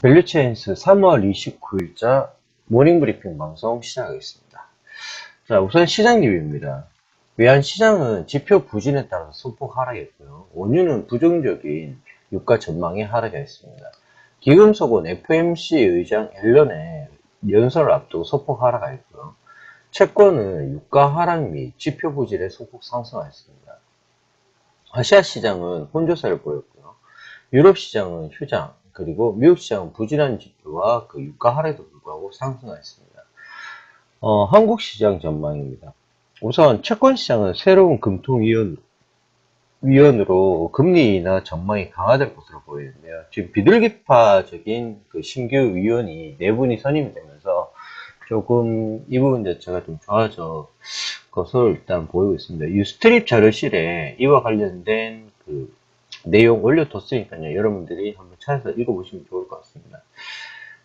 밸류체인스 3월 29일자 모닝브리핑 방송 시작하겠습니다. 자, 우선 시장 리뷰입니다. 외환시장은 지표 부진에 따라서 소폭 하락했고요. 원유는 부정적인 유가 전망에 하락했습니다. 기금속은 FOMC 의장 앨런의 연설을 앞두고 소폭 하락했고요. 채권은 유가 하락 및 지표 부진에 소폭 상승하였습니다. 아시아 시장은 혼조세를 보였고요. 유럽 시장은 휴장, 그리고 미국 시장은 부진한 지표와 그 유가 하락에도 불구하고 상승하였습니다. 한국 시장 전망입니다. 우선 채권 시장은 새로운 금통위원으로 금리 인하 전망이 강화될 것으로 보이는데요. 지금 비둘기파적인 그 신규 위원이 4분이 선임이 되면서 조금 이 부분 자체가 좀 좋아져 것으로 일단 보이고 있습니다. 유스트립 자료실에 이와 관련된 그 내용 올려뒀으니까요. 여러분들이 한번 찾아서 읽어보시면 좋을 것 같습니다.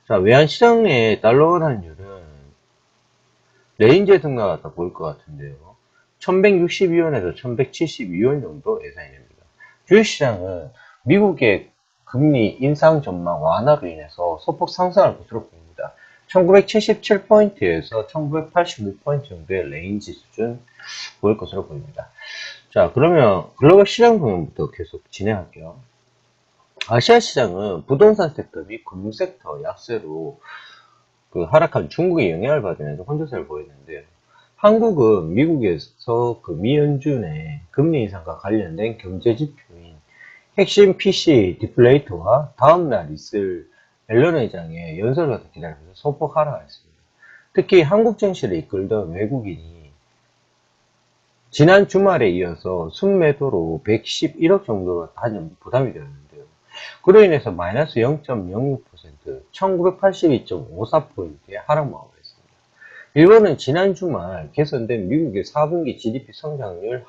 자, 외환시장의 달러 환율은 레인지에 등락하다 보일 것 같은데요. 1162원에서 1172원 정도 예상이 됩니다. 주식시장은 미국의 금리 인상 전망 완화로 인해서 소폭 상승할 것으로 보입니다. 1977포인트에서 1986포인트 정도의 레인지 수준 보일 것으로 보입니다. 자, 그러면 글로벌 시장 부분부터 계속 진행할게요. 아시아 시장은 부동산 섹터 및 금융 섹터 약세로 그 하락한 중국의 영향을 받으면서 혼조세를 보였는데요. 한국은 미국에서 그 미연준의 금리 인상과 관련된 경제 지표인 핵심 PC 디플레이터와 다음날 있을 앨런 회장의 연설을 기다리면서 소폭 하락했습니다. 특히 한국 증시를 이끌던 외국인이 지난 주말에 이어서 순매도로 111억 정도로 단연 부담이 되었는데요. 그로 인해서 마이너스 0.06%, 1982.54포인트의 하락 마감했습니다. 일본은 지난 주말 개선된 미국의 4분기 GDP 성장률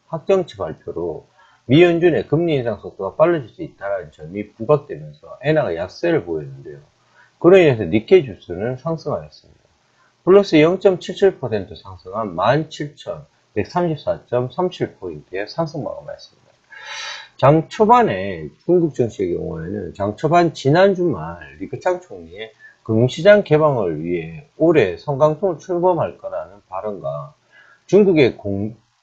확정치 발표로 미연준의 금리 인상 속도가 빨라질 수 있다는 점이 부각되면서 엔화가 약세를 보였는데요. 그로 인해서 니케이 지수는 상승하였습니다. 플러스 0.77% 상승한 17,134.37포인트의 상승 마감했습니다. 장 초반에 중국 증시의 경우에는 장 초반 지난 주말 리크창 총리의 금융시장 개방을 위해 올해 성강통을 출범할 거라는 발언과 중국의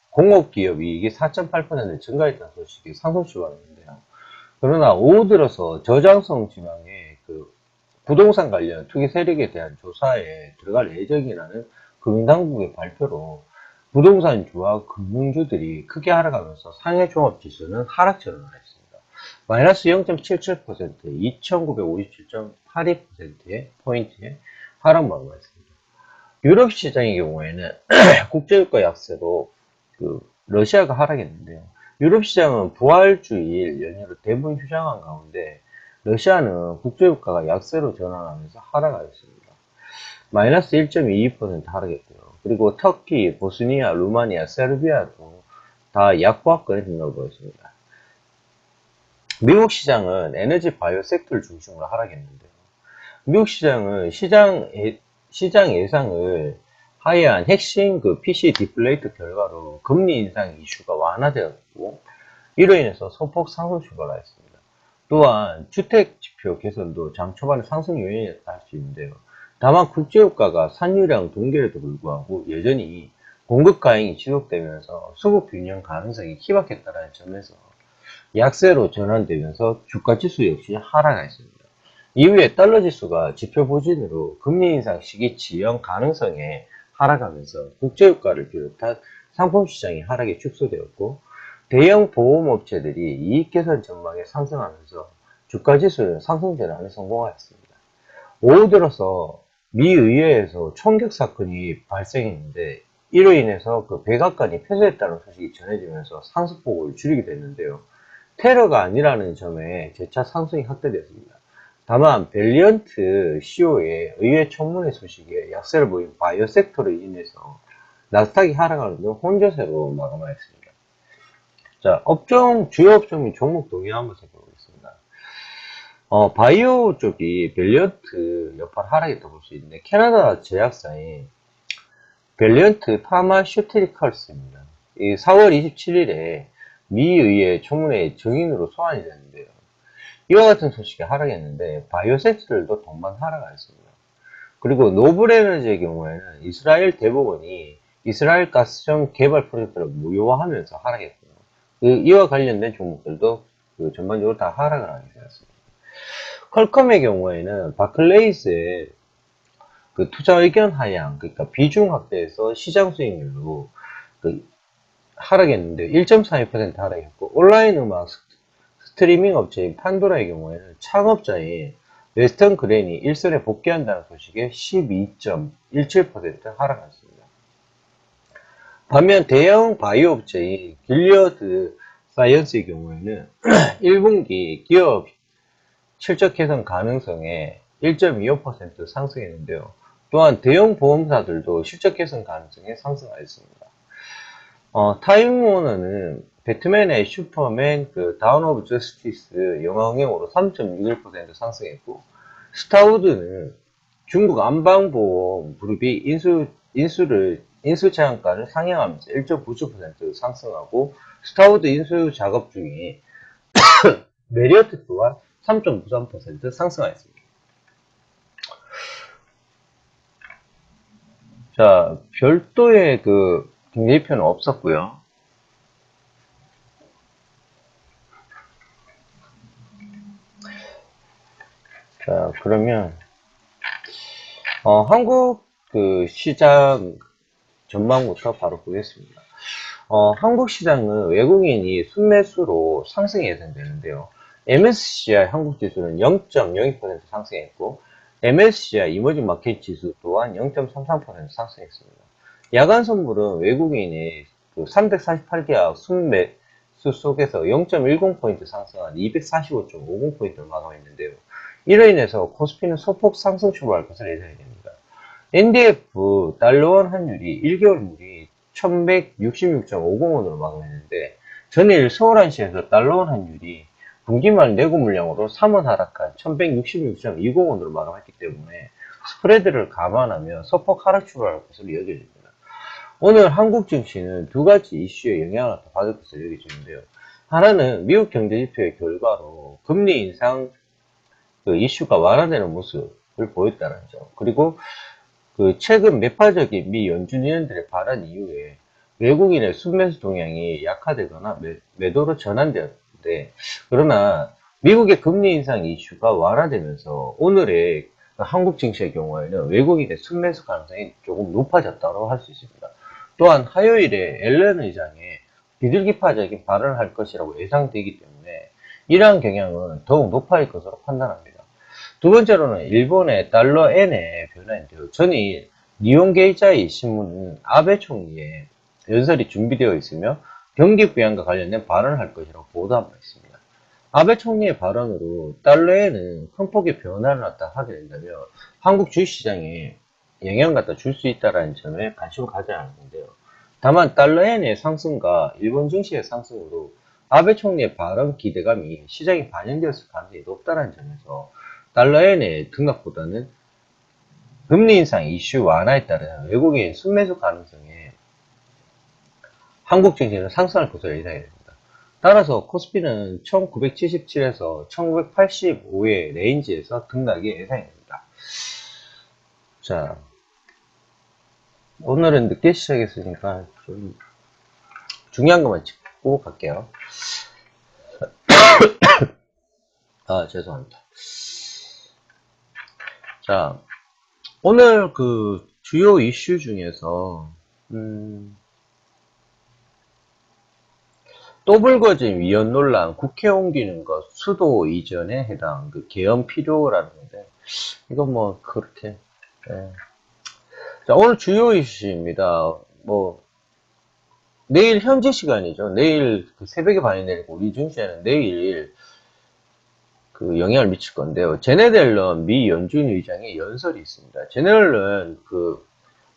공업기업 이익이 4.8% 증가했다는 소식이 상승 출발했는데요. 그러나 오후 들어서 저장성 지방의 그 부동산 관련 투기 세력에 대한 조사에 들어갈 예정이라는 금융당국의 발표로 부동산주와 금융주들이 크게 하락하면서 상해 종합지수는 하락 전환했습니다. 마이너스 0.77%, 2957.82%의 포인트의 하락 마감했습니다. 유럽 시장의 경우에는 국제유가 약세로 그 러시아가 하락했는데요. 유럽 시장은 부활주일 연휴로 대부분 휴장한 가운데 러시아는 국제유가가 약세로 전환하면서 하락하였습니다. 마이너스 1.22% 하락했고요. 그리고 터키, 보스니아, 루마니아, 세르비아도 다 약보합권에 등록을 보였습니다. 미국 시장은 에너지 바이오 섹터를 중심으로 하락했는데요. 미국 시장은 시장 예상을 하회한 핵심 그 PC 디플레이터 결과로 금리 인상 이슈가 완화되었고 이로 인해서 소폭 상승 출발하였습니다. 또한 주택 지표 개선도 장 초반에 상승 요인이었다 할 수 있는데요. 다만 국제유가가 산유량 동결에도 불구하고 여전히 공급 과잉이 지속되면서 수급 균형 가능성이 희박했다는 점에서 약세로 전환되면서 주가지수 역시 하락했습니다. 이후에 달러지수가 지표 부진으로 금리 인상 시기 지연 가능성에 하락하면서 국제유가를 비롯한 상품시장이 하락에 축소되었고 대형 보험업체들이 이익 개선 전망에 상승하면서 주가지수는 상승 전환에 성공하였습니다. 오후 들어서 미 의회에서 총격 사건이 발생했는데 이로 인해서 그 백악관이 폐쇄했다는 소식이 전해지면서 상승폭을 줄이게 됐는데요. 테러가 아니라는 점에 재차 상승이 확대되었습니다. 다만 밸리언트 CEO의 의회 청문회 소식에 약세를 보인 바이오 섹터로 인해서 나스닥이 하락하는 등 혼조세로 마감하였습니다. 자, 주요 업종 및 종목 동의 한번 살펴보겠습니다. 바이오 쪽이 밸리언트 여파를 하락했다고 볼 수 있는데, 캐나다 제약사인 밸리언트 파마슈티컬스입니다. 4월 27일에 미 의회 청문회 증인으로 소환이 됐는데요. 이와 같은 소식이 하락했는데 바이오 섹터들도 동반 하락했습니다. 그리고 노블에너지의 경우에는 이스라엘 대법원이 이스라엘 가스정 개발 프로젝트를 무효화하면서 하락했고요. 이와 관련된 종목들도 전반적으로 다 하락을 하게 되었습니다. 퀄컴의 경우에는 바클레이스의 투자 의견 하향, 그러니까 비중 확대에서 시장 수익률로 하락했는데 1.42% 하락했고, 온라인 음악 스트리밍 업체인 판도라의 경우에는 창업자인 웨스턴 그랜이 일선에 복귀한다는 소식에 12.17% 하락했습니다. 반면 대형 바이오 업체인 길리어드 사이언스의 경우에는 1분기 기업 실적 개선 가능성에 1.25% 상승했는데요. 또한 대형 보험사들도 실적 개선 가능성에 상승하였습니다. 타임워너는 배트맨의 슈퍼맨 다운 오브 저스티스 영화 흥행으로 3.61% 상승했고, 스타우드는 중국 안방보험 그룹이 인수 제한가를 상향하면서 1.97% 상승하고, 스타우드 인수 작업 중인 메리어트 또한 3.93% 상승하였습니다. 자, 별도의 경제지표는 없었고요. 자, 그러면 한국 시장 전망부터 바로 보겠습니다. 한국 시장은 외국인이 순매수로 상승이 예상되는데요. MSCI 한국 지수는 0.02% 상승했고, MSCI 이머징 마켓 지수 또한 0.33% 상승했습니다. 야간 선물은 외국인이 348계약 순매수 속에서 0.10포인트 상승한 245.50포인트를 마감했는데요. 이로 인해서 코스피는 소폭 상승 출발할 것으로 예상이 됩니다. NDF 달러원 환율이 1개월 물이 1166.50원으로 마감했는데, 전일 서울안시에서 달러원 환율이 분기말 내고 물량으로 3원 하락한 1166.20원으로 마감했기 때문에 스프레드를 감안하며 소폭 하락 출발할 것으로 여겨집니다. 오늘 한국 증시는 두 가지 이슈에 영향을 받을 것으로 여겨지는데요. 하나는 미국 경제지표의 결과로 금리 인상 이슈가 완화되는 모습을 보였다는 점. 그리고 최근 매파적인 미 연준 위원들의 발언 이후에 외국인의 순매수 동향이 약화되거나 매도로 전환되었는데, 그러나 미국의 금리 인상 이슈가 완화되면서 오늘의 한국 증시의 경우에는 외국인의 순매수 가능성이 조금 높아졌다고 할 수 있습니다. 또한 화요일에 앨런 의장의 비둘기파적인 발언을 할 것이라고 예상되기 때문에 이러한 경향은 더욱 높아질 것으로 판단합니다. 두 번째로는 일본의 달러 엔의 변화인데요. 전일 니혼게이자이 신문은 아베 총리의 연설이 준비되어 있으며 경기 부양과 관련된 발언을 할 것이라고 보도한 바 있습니다. 아베 총리의 발언으로 달러엔은 큰 폭의 변화를 나타나게 된다면 한국 주식시장에 영향을 갖다 줄 수 있다는 점에 관심을 가져야 하는데요. 다만 달러엔의 상승과 일본 증시의 상승으로 아베 총리의 발언 기대감이 시장에 반영되었을 가능성이 높다는 점에서 달러엔의 등락보다는 금리 인상 이슈 완화에 따른 외국인 순매수 가능성에 한국 증시는 상승할 것으로 예상이 됩니다. 따라서 코스피는 1977에서 1985의 레인지에서 등락이 예상이 됩니다. 자, 오늘은 늦게 시작했으니까 좀 중요한 것만 짚고 갈게요. 죄송합니다. 자, 오늘 주요 이슈 중에서 또 불거진 위헌 논란, 국회 옮기는 것, 수도 이전에 해당 개헌 필요라는 건데, 이건 뭐 그렇게. 네. 자, 오늘 주요 이슈입니다. 내일 현지 시간이죠. 내일 새벽에 반영되니까 우리 증시에는 내일 영향을 미칠 건데요. 제넷 앨런 미 연준 의장의 연설이 있습니다. 제넷 앨런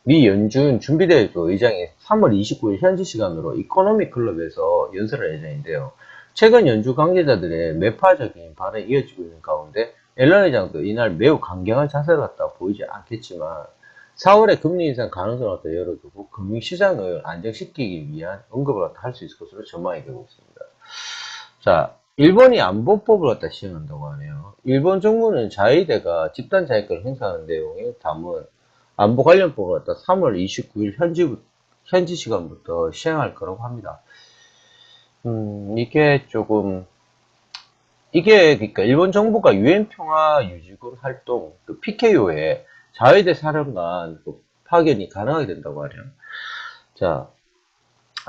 미 연준 준비대회 의장이 3월 29일 현지 시간으로 이코노미 클럽에서 연설을 할 예정인데요. 최근 연준 관계자들의 매파적인 발언이 이어지고 있는 가운데 앨런 의장도 이날 매우 강경한 자세를 갖다 보이지 않겠지만 4월에 금리 인상 가능성을 갖다 열어두고 금융시장을 안정시키기 위한 언급을 갖다 할 수 있을 것으로 전망이 되고 있습니다. 자, 일본이 안보법을 갖다 시행한다고 하네요. 일본 정부는 자위대가 집단 자위권을 행사하는 내용을 담은 안보 관련법을 갖다 3월 29일 현지 시간부터 시행할 거라고 합니다. 이게 조금, 그러니까 일본 정부가 유엔 평화 유지군 활동, 그 PKO에 자위대 사령관 그 파견이 가능하게 된다고 하네요. 자,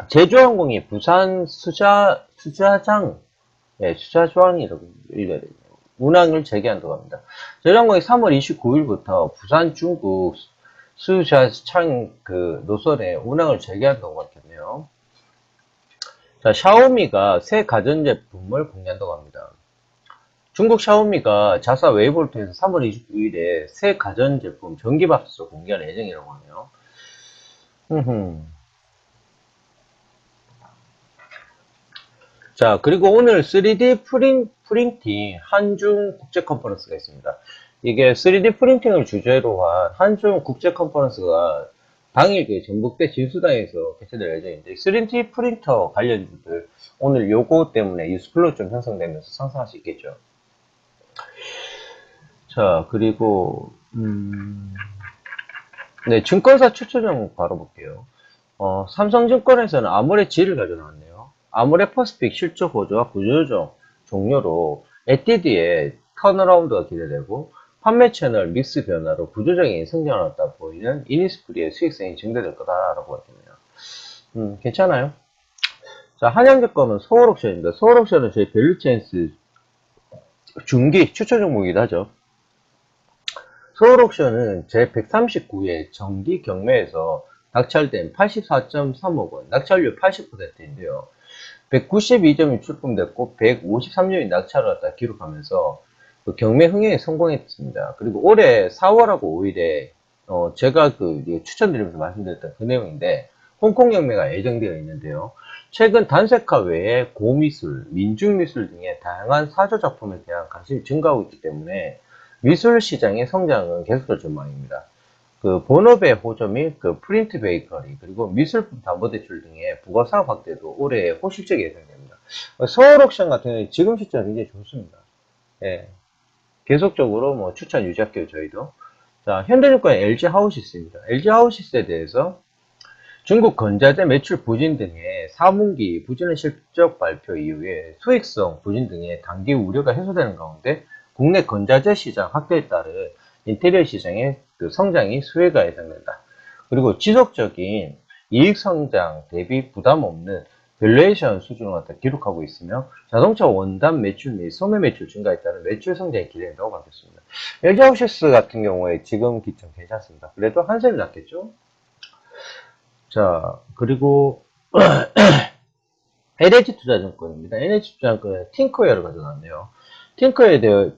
제주항공이 부산 수자장, 수자주항이라고 읽어야 되네요. 운항을 재개한다고 합니다. 제주항공이 3월 29일부터 부산 중국 수자창 그 노선에 운항을 재개한다고 밝혔네요. 자, 샤오미가 새 가전제품을 공개한다고 합니다. 중국 샤오미가 자사 웨이보를 통해서 3월 29일에 새 가전제품 전기밥솥 공개할 예정이라고 하네요. 자, 그리고 오늘 3D 프린팅 한중 국제 컨퍼런스가 있습니다. 이게 3D 프린팅을 주제로 한 한중 국제 컨퍼런스가 당일 그 전북대 진수당에서 개최될 예정인데 3D 프린터 관련주들 오늘 요거 때문에 뉴스플로 좀 형성되면서 상승할 수 있겠죠. 자, 그리고 네, 증권사 추천 종목 바로 볼게요. 삼성증권에서는 아모레-G를 가져나왔네요. 아모레-퍼시픽 실적 호조와 구조조정 종료로 에뛰드의 턴어라운드가 기대되고 판매 채널 믹스 변화로 구조적인 성장을 왔다 보이는 이니스프리의 수익성이 증대될 거다라고 하겠네요. 괜찮아요. 자, 한양증권은 서울옥션입니다. 서울옥션은 저희 밸류체인스 중기 추천 종목이기도 하죠. 서울옥션은 제139회 정기 경매에서 낙찰된 84.3억 원, 낙찰률 80%인데요. 192점이 출품됐고 153점이 낙찰을 갖다 기록하면서 그 경매 흥행에 성공했습니다. 그리고 올해 4월하고 5일에 제가 추천드리면서 말씀드렸던 그 내용인데 홍콩 경매가 예정되어 있는데요. 최근 단색화 외에 고미술, 민중미술 등의 다양한 사조 작품에 대한 관심이 증가하고 있기 때문에 미술 시장의 성장은 계속될 전망입니다. 그 본업의 호조 및 그 프린트 베이커리 그리고 미술품 담보대출 등의 부가사업 확대도 올해 호실적이 예상됩니다. 서울옥션 같은 경우는 지금 시점 굉장히 좋습니다. 예, 계속적으로 뭐 추천 유지할게요 저희도. 자, 현대증권의 LG하우시스입니다. LG하우시스에 대해서 중국 건자재 매출 부진 등의 4분기 부진의 실적 발표 이후에 수익성 부진 등의 단기 우려가 해소되는 가운데 국내 건자재 시장 확대에 따른 인테리어 시장의 그 성장이 수혜가 예상된다. 그리고 지속적인 이익 성장 대비 부담 없는 밸류에이션 수준을 갖다 기록하고 있으며 자동차 원단 매출 및 소매 매출 증가에 따른 매출 성장이 기대된다고 밝혔습니다. LG하우시스 같은 경우에 지금 기점 괜찮습니다. 그래도 한샘이 낫겠죠? 자, 그리고 NH투자증권입니다. NH투자증권은 팅크웨어를 가져놨네요.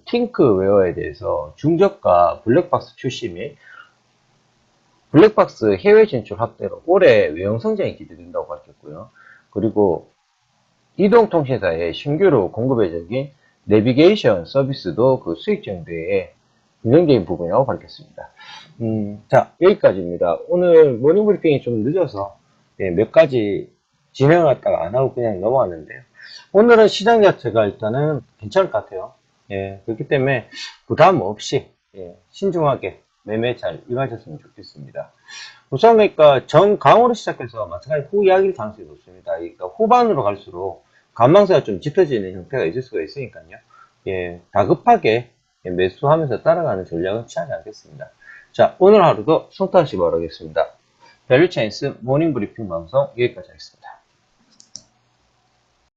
팅크웨어에 대해서 중저가 블랙박스 출시 및 블랙박스 해외 진출 확대로 올해 외형 성장이 기대된다고 밝혔고요. 그리고 이동통신사의 신규로 공급 예정인 내비게이션 서비스도 그 수익 증대에 긍정적인 부분이라고 밝혔습니다. 자, 여기까지입니다. 오늘 모닝 브리핑이 좀 늦어서 몇 가지 진행했다가 안 하고 그냥 넘어왔는데요. 오늘은 시장 자체가 일단은 괜찮을 것 같아요. 예, 그렇기 때문에 부담 없이 신중하게 매매 잘 임하셨으면 좋겠습니다. 우선 그러니까 정강으로 시작해서 마찬가지 후 이야기를 가능성이 높습니다. 그러니까 후반으로 갈수록 관망세가 좀 짙어지는 형태가 있을 수가 있으니까요. 예, 다급하게 매수하면서 따라가는 전략은 취하지 않겠습니다. 자, 오늘 하루도 성탄시 바라겠습니다. 밸류체인스 모닝 브리핑 방송 여기까지 하겠습니다.